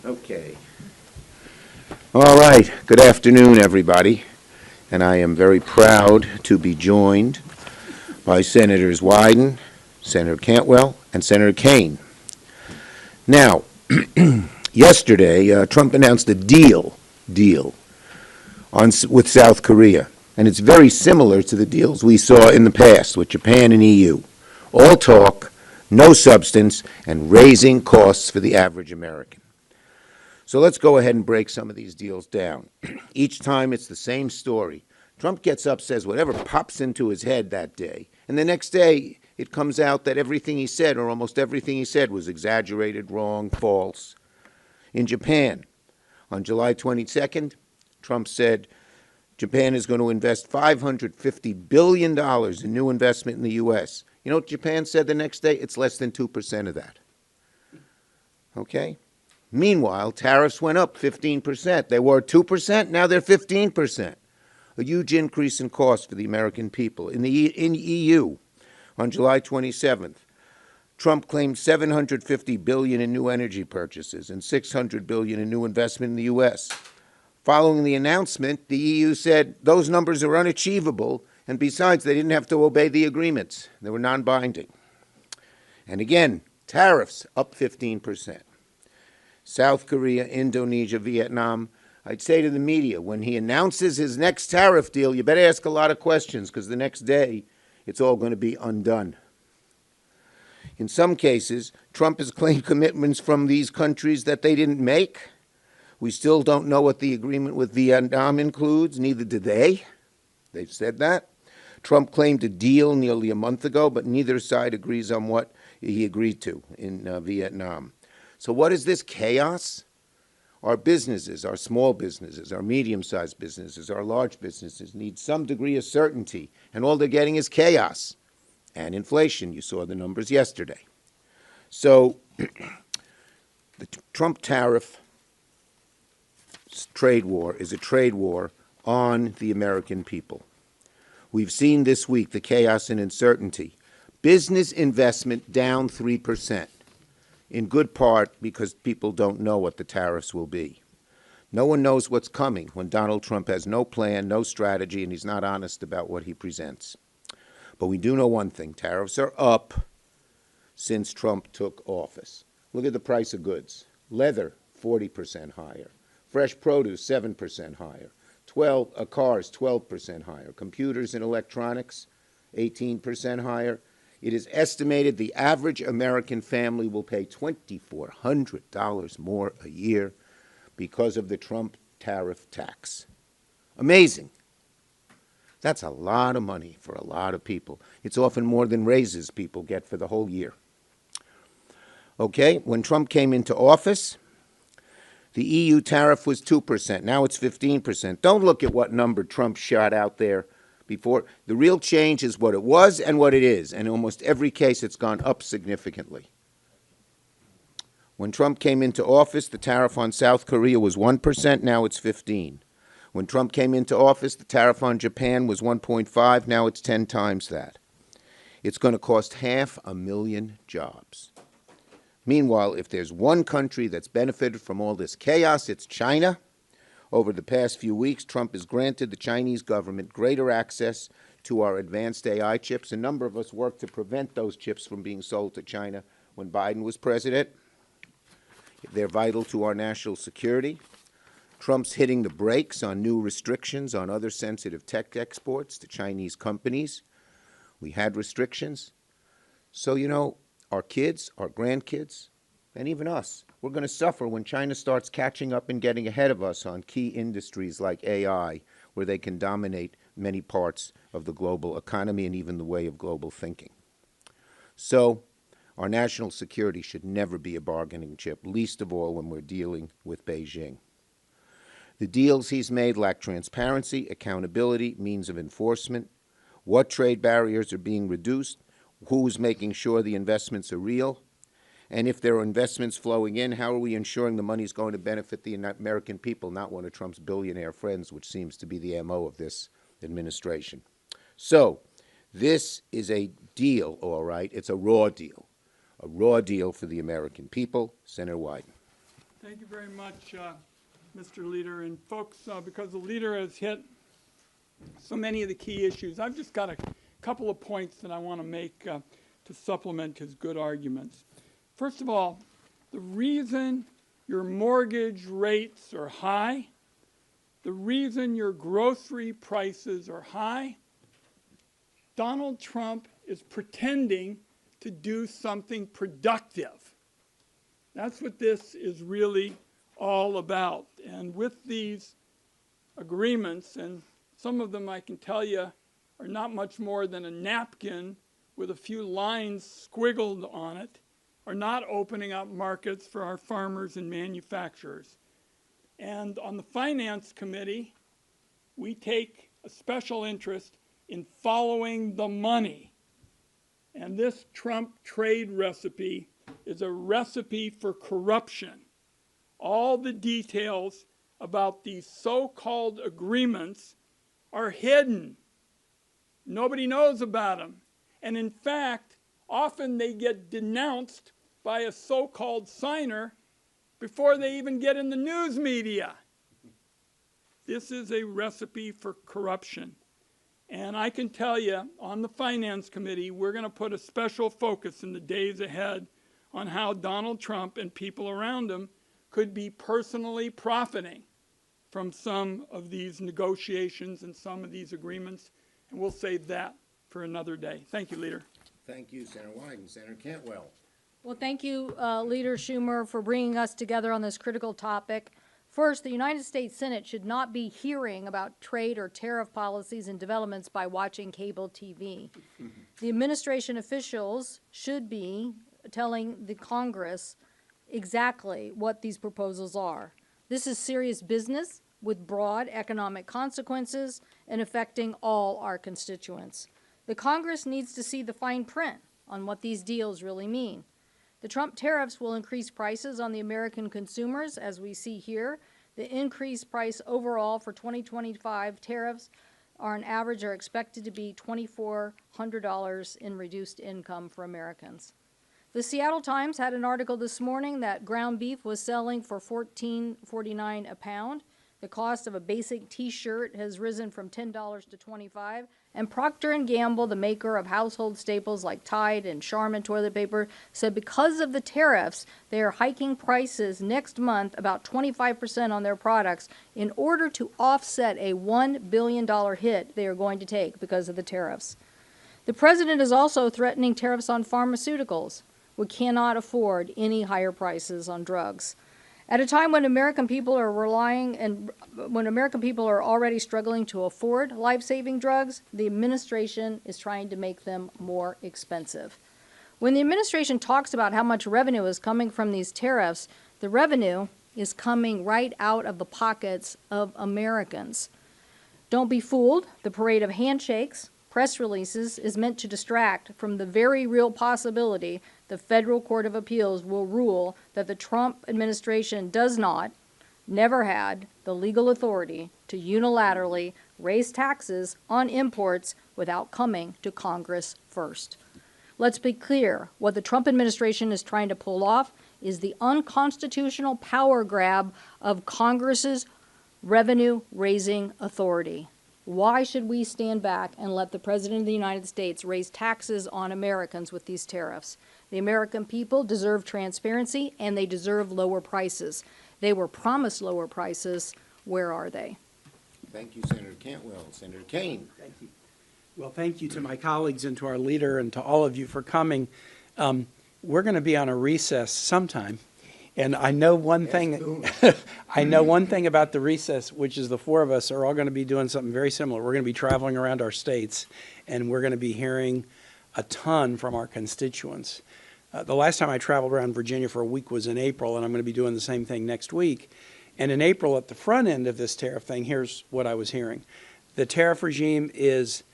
Okay. All right. Good afternoon, everybody. And I am very proud to be joined by Senators Wyden, Senator Cantwell, and Senator Kaine. Now, yesterday, Trump announced a deal with South Korea. And it's very similar to the deals we saw in the past with Japan and EU. All talk, no substance, and raising costs for the average American. So let's go ahead and break some of these deals down. Each time it's the same story. Trump gets up, says whatever pops into his head that day, and the next day it comes out that everything he said, or almost everything he said, was exaggerated, wrong, false. In Japan, on July 22nd, Trump said Japan is going to invest $550 billion in new investment in the U.S. You know what Japan said the next day? It's less than 2% of that. Okay? Meanwhile, tariffs went up 15%. They were 2%, now they're 15%. A huge increase in cost for the American people. In EU, on July 27th, Trump claimed $750 billion in new energy purchases and $600 billion in new investment in the U.S. Following the announcement, the EU said those numbers are unachievable, and besides, they didn't have to obey the agreements. They were non-binding. And again, tariffs up 15%. South Korea, Indonesia, Vietnam. I'd say to the media, when he announces his next tariff deal, you better ask a lot of questions because the next day it's all going to be undone. In some cases, Trump has claimed commitments from these countries that they didn't make. We still don't know what the agreement with Vietnam includes, neither do they. They've said that. Trump claimed a deal nearly a month ago, but neither side agrees on what he agreed to in Vietnam. So what is this chaos? Our businesses, our small businesses, our medium-sized businesses, our large businesses need some degree of certainty, and all they're getting is chaos and inflation. You saw the numbers yesterday. So the Trump tariff trade war is a trade war on the American people. We've seen this week the chaos and uncertainty. Business investment down 3%. In good part because people don't know what the tariffs will be. No one knows what's coming when Donald Trump has no plan, no strategy, and he's not honest about what he presents. But we do know one thing. Tariffs are up since Trump took office. Look at the price of goods. Leather, 40% higher. Fresh produce, 7% higher. Cars, 12% higher. Computers and electronics, 18% higher. It is estimated the average American family will pay $2,400 more a year because of the Trump tariff tax. Amazing. That's a lot of money for a lot of people. It's often more than raises people get for the whole year. Okay, when Trump came into office, the EU tariff was 2%. Now it's 15%. Don't look at what number Trump shot out there before. The real change is what it was and what it is. And in almost every case, it's gone up significantly. When Trump came into office, the tariff on South Korea was 1%. Now it's 15%. When Trump came into office, the tariff on Japan was 1.5%. Now it's 10 times that. It's going to cost 500,000 jobs. Meanwhile, if there's one country that's benefited from all this chaos, it's China. Over the past few weeks, Trump has granted the Chinese government greater access to our advanced AI chips. A number of us worked to prevent those chips from being sold to China when Biden was president. They're vital to our national security. Trump's hitting the brakes on new restrictions on other sensitive tech exports to Chinese companies. We had restrictions. So, our kids, our grandkids, and even us, we're going to suffer when China starts catching up and getting ahead of us on key industries like AI, where they can dominate many parts of the global economy and even the way of global thinking. So our national security should never be a bargaining chip, least of all when we're dealing with Beijing. The deals he's made lack transparency, accountability, means of enforcement, what trade barriers are being reduced, who's making sure the investments are real, and if there are investments flowing in, how are we ensuring the money is going to benefit the American people, not one of Trump's billionaire friends, which seems to be the MO of this administration. So this is a deal, all right. It's a raw deal for the American people. Senator Wyden. Thank you very much, Mr. Leader. And folks, because the leader has hit so many of the key issues, I've just got a couple of points that I want to make to supplement his good arguments. First of all, the reason your mortgage rates are high, the reason your grocery prices are high, Donald Trump is pretending to do something productive. That's what this is really all about. And with these agreements, and some of them I can tell you are not much more than a napkin with a few lines squiggled on it, are not opening up markets for our farmers and manufacturers. And on the Finance Committee, we take a special interest in following the money. And this Trump trade recipe is a recipe for corruption. All the details about these so-called agreements are hidden. Nobody knows about them. And in fact, often they get denounced by a so-called signer before they even get in the news media. This is a recipe for corruption. And I can tell you, on the Finance Committee, we're going to put a special focus in the days ahead on how Donald Trump and people around him could be personally profiting from some of these negotiations and some of these agreements. And we'll save that for another day. Thank you, Leader. Thank you, Senator Wyden. Senator Cantwell. Well, thank you, Leader Schumer, for bringing us together on this critical topic. First, the United States Senate should not be hearing about trade or tariff policies and developments by watching cable TV. The administration officials should be telling the Congress exactly what these proposals are. This is serious business with broad economic consequences and affecting all our constituents. The Congress needs to see the fine print on what these deals really mean. The Trump tariffs will increase prices on the American consumers, as we see here. The increased price overall for 2025 tariffs on average are expected to be $2,400 in reduced income for Americans. The Seattle Times had an article this morning that ground beef was selling for $14.49 a pound. The cost of a basic T-shirt has risen from $10 to $25. And Procter & Gamble, the maker of household staples like Tide and Charmin toilet paper, said because of the tariffs, they are hiking prices next month about 25% on their products in order to offset a $1 billion hit they are going to take because of the tariffs. The president is also threatening tariffs on pharmaceuticals. We cannot afford any higher prices on drugs. At a time when American people are already struggling to afford life-saving drugs, the administration is trying to make them more expensive. When the administration talks about how much revenue is coming from these tariffs, the revenue is coming right out of the pockets of Americans. Don't be fooled. The parade of handshakes, press releases is meant to distract from the very real possibility the Federal Court of Appeals will rule that the Trump administration does not, never had, the legal authority to unilaterally raise taxes on imports without coming to Congress first. Let's be clear, what the Trump administration is trying to pull off is the unconstitutional power grab of Congress's revenue-raising authority. Why should we stand back and let the President of the United States raise taxes on Americans with these tariffs? The American people deserve transparency, and they deserve lower prices. They were promised lower prices. Where are they? Thank you, Senator Cantwell. Senator Kaine. Thank you. Well, thank you to my colleagues and to our leader and to all of you for coming. We're going to be on a recess sometime. And I know one thing. I know one thing about the recess, which is the four of us are all going to be doing something very similar. We're going to be traveling around our states, and we're going to be hearing a ton from our constituents. The last time I traveled around Virginia for a week was in April, and I'm going to be doing the same thing next week. And in April, at the front end of this tariff thing, here's what I was hearing. The tariff regime is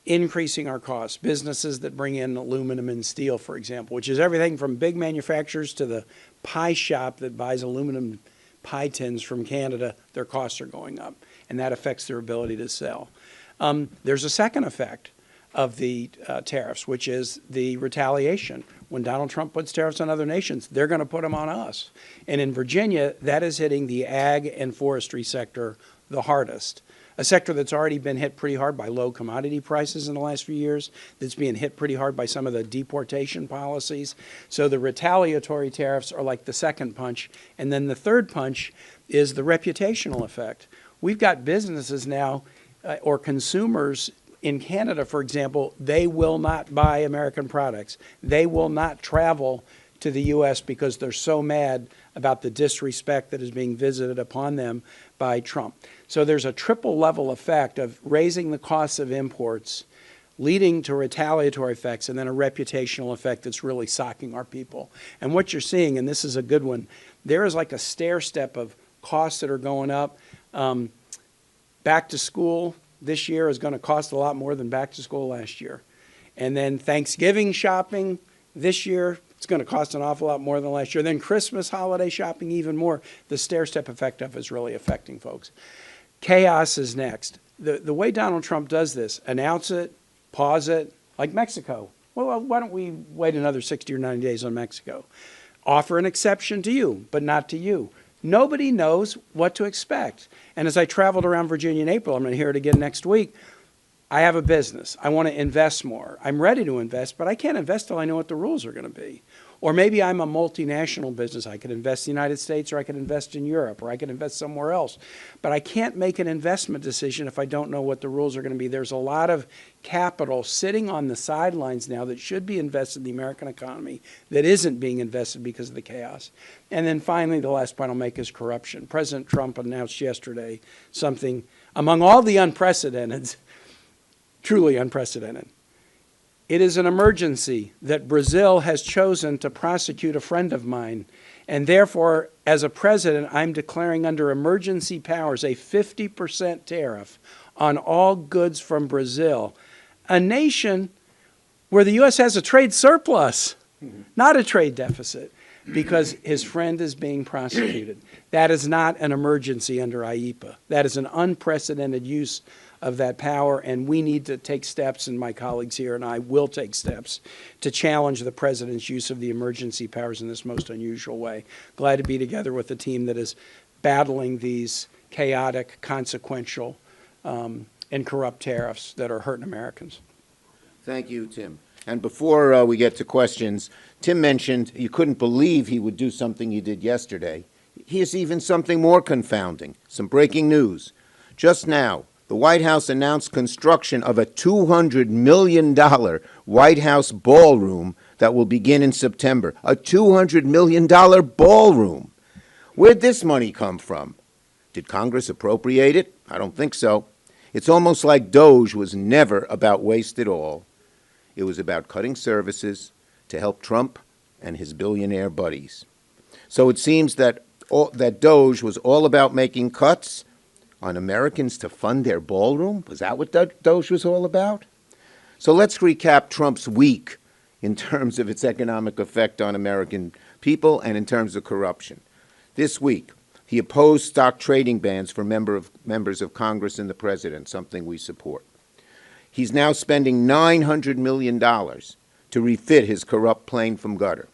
increasing our costs. Businesses that bring in aluminum and steel, for example, which is everything from big manufacturers to the pie shop that buys aluminum pie tins from Canada, their costs are going up, and that affects their ability to sell. There's a second effect. of the tariffs, which is the retaliation. When Donald Trump puts tariffs on other nations, they're going to put them on us. And in Virginia, that is hitting the ag and forestry sector the hardest. A sector that's already been hit pretty hard by low commodity prices in the last few years, that's being hit pretty hard by some of the deportation policies. So the retaliatory tariffs are like the second punch. And then the third punch is the reputational effect. We've got businesses now, or consumers in Canada, for example, they will not buy American products. They will not travel to the U.S. because they're so mad about the disrespect that is being visited upon them by Trump. So there's a triple level effect of raising the costs of imports, leading to retaliatory effects, and then a reputational effect that's really socking our people. And what you're seeing, and this is a good one, there is like a stair step of costs that are going up. Back to school this year is going to cost a lot more than back to school last year. And then Thanksgiving shopping this year, it's going to cost an awful lot more than last year. Then Christmas holiday shopping even more. The stair-step effect of it is really affecting folks. Chaos is next. The way Donald Trump does this, announce it, pause it, like Mexico. Well, why don't we wait another 60 or 90 days on Mexico? Offer an exception to you, but not to you. Nobody knows what to expect. And as I traveled around Virginia in April, I'm going to hear it again next week, I have a business. I want to invest more. I'm ready to invest, but I can't invest till I know what the rules are going to be. Or maybe I'm a multinational business. I could invest in the United States, or I could invest in Europe, or I could invest somewhere else. But I can't make an investment decision if I don't know what the rules are going to be. There's a lot of capital sitting on the sidelines now that should be invested in the American economy that isn't being invested because of the chaos. And then finally, the last point I'll make is corruption. President Trump announced yesterday something among all the unprecedented, truly unprecedented. It is an emergency that Brazil has chosen to prosecute a friend of mine. And therefore, as a president, I'm declaring under emergency powers a 50% tariff on all goods from Brazil, a nation where the U.S. has a trade surplus, not a trade deficit, because his friend is being prosecuted. That is not an emergency under IEPA. That is an unprecedented use of that power, and we need to take steps, and my colleagues here and I will take steps to challenge the president's use of the emergency powers in this most unusual way. Glad to be together with a team that is battling these chaotic, consequential, and corrupt tariffs that are hurting Americans. Thank you, Tim. And before we get to questions, Tim mentioned you couldn't believe he would do something he did yesterday. Here's even something more confounding, some breaking news. Just now, the White House announced construction of a $200 million White House ballroom that will begin in September. A $200 million ballroom. Where'd this money come from? Did Congress appropriate it? I don't think so. It's almost like DOGE was never about waste at all. It was about cutting services to help Trump and his billionaire buddies. So it seems that DOGE was all about making cuts on Americans to fund their ballroom? Was that what DOGE was all about? So let's recap Trump's week in terms of its economic effect on American people and in terms of corruption. This week, he opposed stock trading bans for members of Congress and the president, something we support. He's now spending $900 million to refit his corrupt plane from gutter.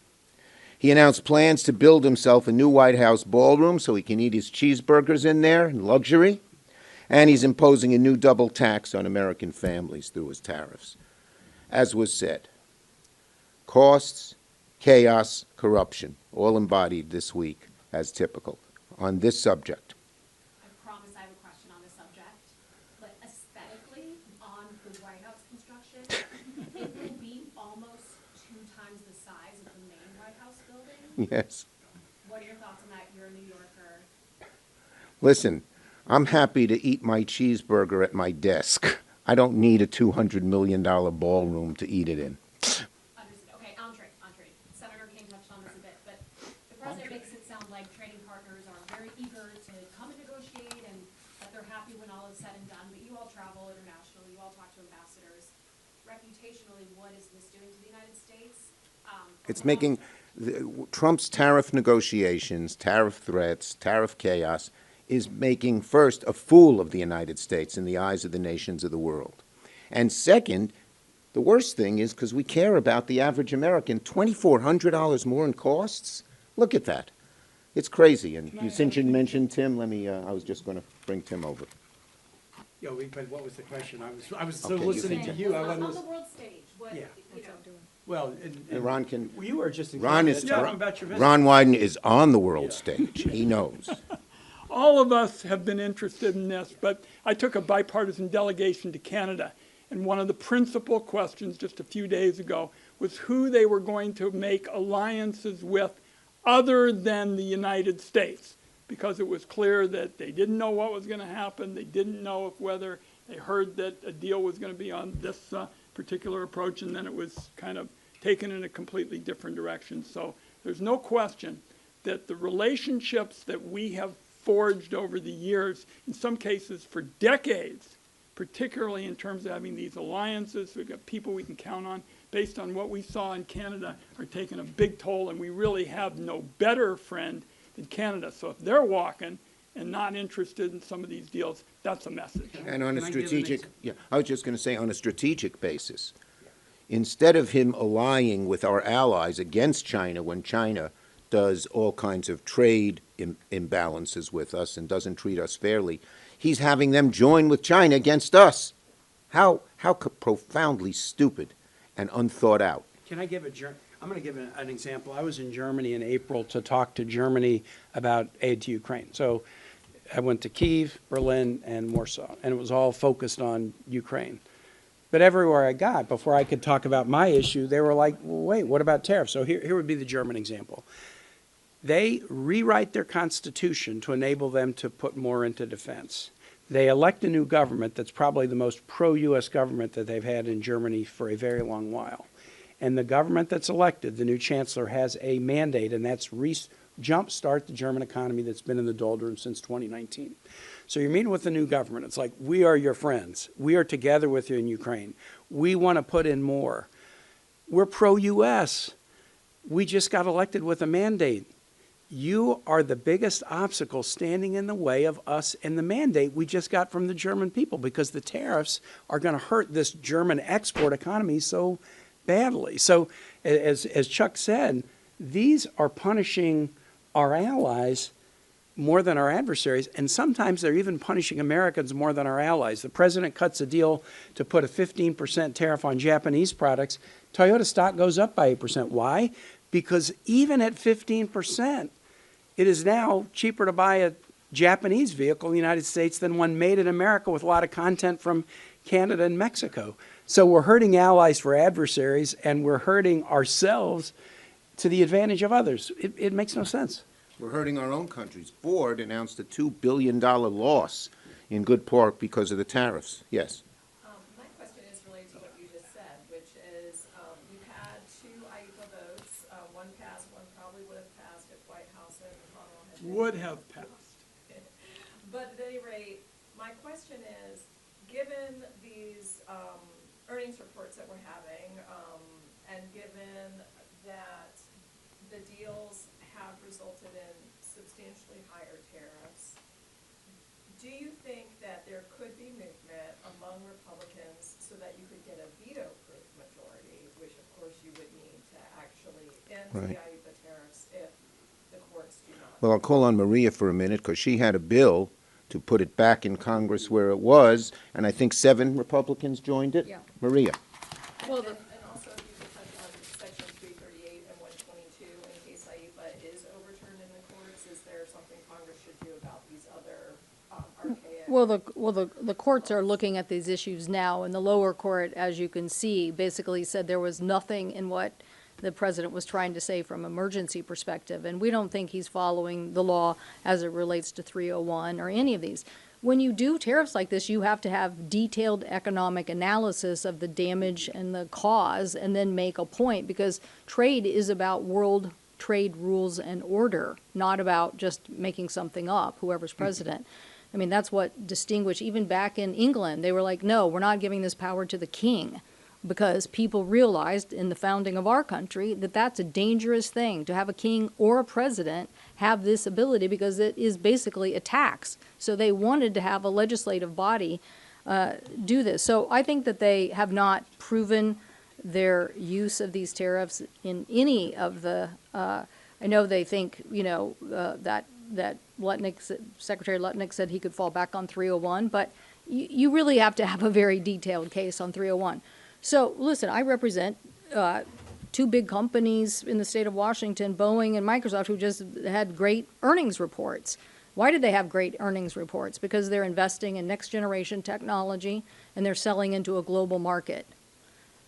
He announced plans to build himself a new White House ballroom so he can eat his cheeseburgers in there in luxury. And he's imposing a new double tax on American families through his tariffs. As was said, costs, chaos, corruption, all embodied this week as typical on this subject. I promise I have a question on this subject, but aesthetically, on the White House construction, it will be almost 2 times the size of the main White House building. Yes. What are your thoughts on that? You're a New Yorker. Listen, I'm happy to eat my cheeseburger at my desk. I don't need a $200 million ballroom to eat it in. Understood. Okay, entree. Senator King touched on this a bit, but the president makes it sound like trading partners are very eager to come and negotiate and that they're happy when all is said and done. But you all travel internationally, you all talk to ambassadors. Reputationally, what is this doing to the United States? It's making Trump's tariff negotiations, tariff threats, tariff chaos is making, first, a fool of the United States in the eyes of the nations of the world. And second, The worst thing is because we care about the average American, $2,400 more in costs? Look at that. It's crazy. And since you mentioned Tim, I was just going to bring Tim over. Yeah, but what was the question? I was so Okay, you listening to can- you. I On wasn't the world stage, what, Yeah. you know, well. And Ron can, Well, you were just Ron is, tell them about your visit. Ron Wyden is on the world stage. He knows. All of us have been interested in this, but I took a bipartisan delegation to Canada, and one of the principal questions just a few days ago was who they were going to make alliances with other than the United States, because it was clear that they didn't know what was going to happen. They didn't know whether they heard that a deal was going to be on this particular approach, and then it was kind of taken in a completely different direction. So there's no question that the relationships that we have forged over the years, in some cases for decades, particularly in terms of having these alliances, we've got people we can count on, based on what we saw in Canada, are taking a big toll, and we really have no better friend than Canada. So if they're walking and not interested in some of these deals, that's a message. And on a Can I give an strategic, example? yeah, I was just going to say, on a strategic basis, instead of him allying with our allies against China when China does all kinds of trade imbalances with us and doesn't treat us fairly, he's having them join with China against us. How profoundly stupid and unthought out. Can I give I'm going to give an example. I was in Germany in April to talk to Germany about aid to Ukraine. So I went to Kyiv, Berlin, and Warsaw, and it was all focused on Ukraine. But everywhere I got, before I could talk about my issue, they were like, well, wait, what about tariffs? So here would be the German example. They rewrite their constitution to enable them to put more into defense. They elect a new government that's probably the most pro-U.S. government that they've had in Germany for a very long while. And the government that's elected, the new chancellor, has a mandate, and that's jumpstart the German economy that's been in the doldrums since 2019. So you're meeting with the new government. It's like, we are your friends. We are together with you in Ukraine. We want to put in more. We're pro-U.S. We just got elected with a mandate. You are the biggest obstacle standing in the way of us and the mandate we just got from the German people, because the tariffs are going to hurt this German export economy so badly. So as Chuck said, these are punishing our allies more than our adversaries, and sometimes they're even punishing Americans more than our allies. The president cuts a deal to put a 15% tariff on Japanese products. Toyota stock goes up by 8%. Why? Because even at 15%, it is now cheaper to buy a Japanese vehicle in the United States than one made in America with a lot of content from Canada and Mexico. So we're hurting allies for adversaries, and we're hurting ourselves to the advantage of others. It makes no sense. We're hurting our own countries. Ford announced a $2 billion loss in good part because of the tariffs. Yes. My question is related to what you just said, which is you've had two IEPA votes. One passed, one probably would have passed if White House and McConnell had been. Would have passed. But at any rate, my question is, given these earnings reports that we're having, and given that the deals have resulted in substantially higher tariffs, do you think that there could be movement among Republicans so that you could get a veto-proof majority, which of course you would need to actually end the Right. IEPA tariffs if the courts do not? Well, I'll call on Maria for a minute because she had a bill to put it back in Congress where it was, and I think 7 Republicans joined it. Yeah. Maria. Well, And also, if you could touch on Section 338 and 122, in case IEPA is overturned in the courts, is there something Congress should do about these other archaic? the courts are looking at these issues now, and the lower court, as you can see, basically said there was nothing in what the president was trying to say from emergency perspective, and we don't think he's following the law as it relates to 301 or any of these. When you do tariffs like this, you have to have detailed economic analysis of the damage and the cause, and then make a point, because trade is about world trade rules and order, not about just making something up, whoever's president. I mean, that's what distinguished, even back in England, they were like, no, we're not giving this power to the king, because people realized in the founding of our country that that's a dangerous thing to have a king or a president have this ability, because it is basically a tax. So they wanted to have a legislative body do this. So I think that they have not proven their use of these tariffs in any of the, I know they think, that Secretary Lutnick said he could fall back on 301, but you really have to have a very detailed case on 301. So, listen, I represent two big companies in the state of Washington, Boeing and Microsoft, who just had great earnings reports. Why did they have great earnings reports? Because they're investing in next generation technology and they're selling into a global market.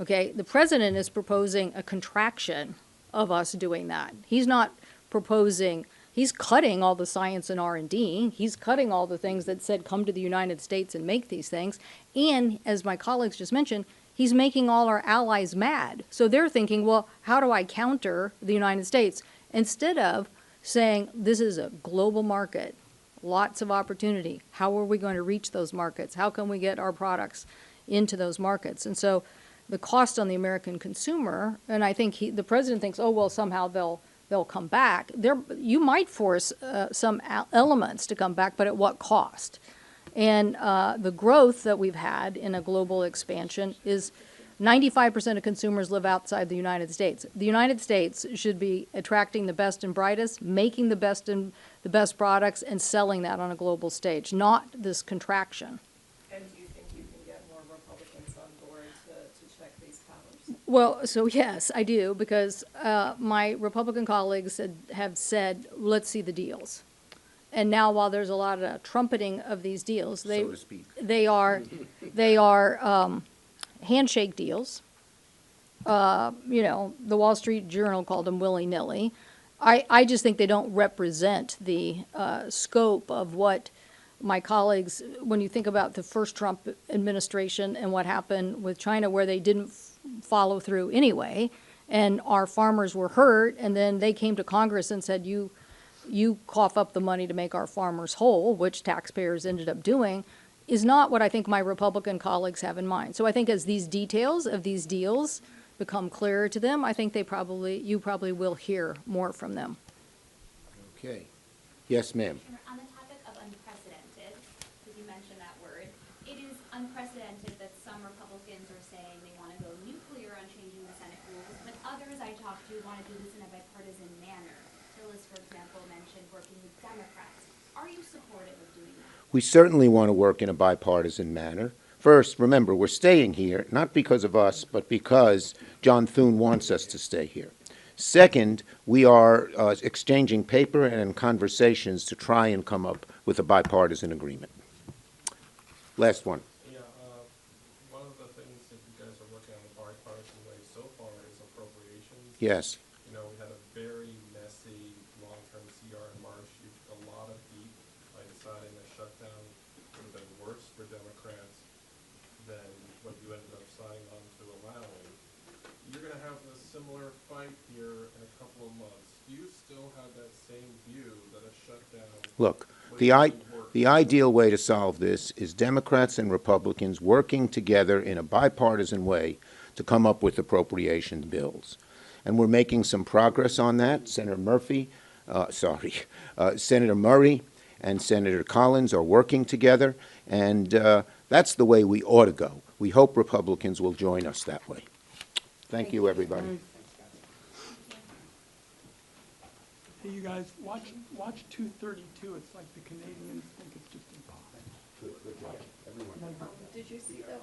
Okay, the president is proposing a contraction of us doing that. He's not proposing, he's cutting all the science and R&D. He's cutting all the things that said come to the United States and make these things. And as my colleagues just mentioned, he's making all our allies mad. So they're thinking, well, how do I counter the United States? Instead of saying this is a global market, lots of opportunity. How are we going to reach those markets? How can we get our products into those markets? And so the cost on the American consumer, and I think the president thinks, oh, well, somehow they'll come back. You might force some elements to come back, but at what cost? And the growth that we've had in a global expansion is 95% of consumers live outside the United States. The United States should be attracting the best and brightest, making the best and the best products, and selling that on a global stage, not this contraction. And do you think you can get more Republicans on board to check these towers? Well, so yes, I do, because my Republican colleagues have said, let's see the deals. And now, while there's a lot of trumpeting of these deals, So to speak. they are handshake deals. The Wall Street Journal called them willy-nilly. I just think they don't represent the scope of what my colleagues, when you think about the first Trump administration and what happened with China, where they didn't follow through anyway, and our farmers were hurt, and then they came to Congress and said, you cough up the money to make our farmers whole, which taxpayers ended up doing, is not what I think my Republican colleagues have in mind. So I think as these details of these deals become clearer to them, I think you probably will hear more from them. Okay. Yes, ma'am. On the topic of unprecedented, because you mentioned that word, it is unprecedented that some Republicans are saying they want to go nuclear on changing the Senate rules, but others I talked to want to do this in a bipartisan manner. Tillis, for example, mentioned working with Democrats. Are you supportive of doing that? We certainly want to work in a bipartisan manner. First, remember, we're staying here, not because of us, but because John Thune wants us to stay here. Second, we are exchanging paper and in conversations to try and come up with a bipartisan agreement. Last one. Yeah, one of the things that you guys are working on the bipartisan way so far is appropriations. Yes. You know, we had a very messy long-term CR in March. You took a lot of heat by deciding that shutdown would have been worse for Democrats than what you ended up signing on to allowing. You're going to have a similar fight here in a couple of months. Do you still have that same view that a shutdown Look, would the work? ideal way to solve this is Democrats and Republicans working together in a bipartisan way to come up with appropriation bills. And we're making some progress on that. Senator Murray and Senator Collins are working together, and that's the way we ought to go. We hope Republicans will join us that way. Thank you, everybody. Hey, you guys, watch 232. It's like the Canadians think it's just impossible. Did you see that?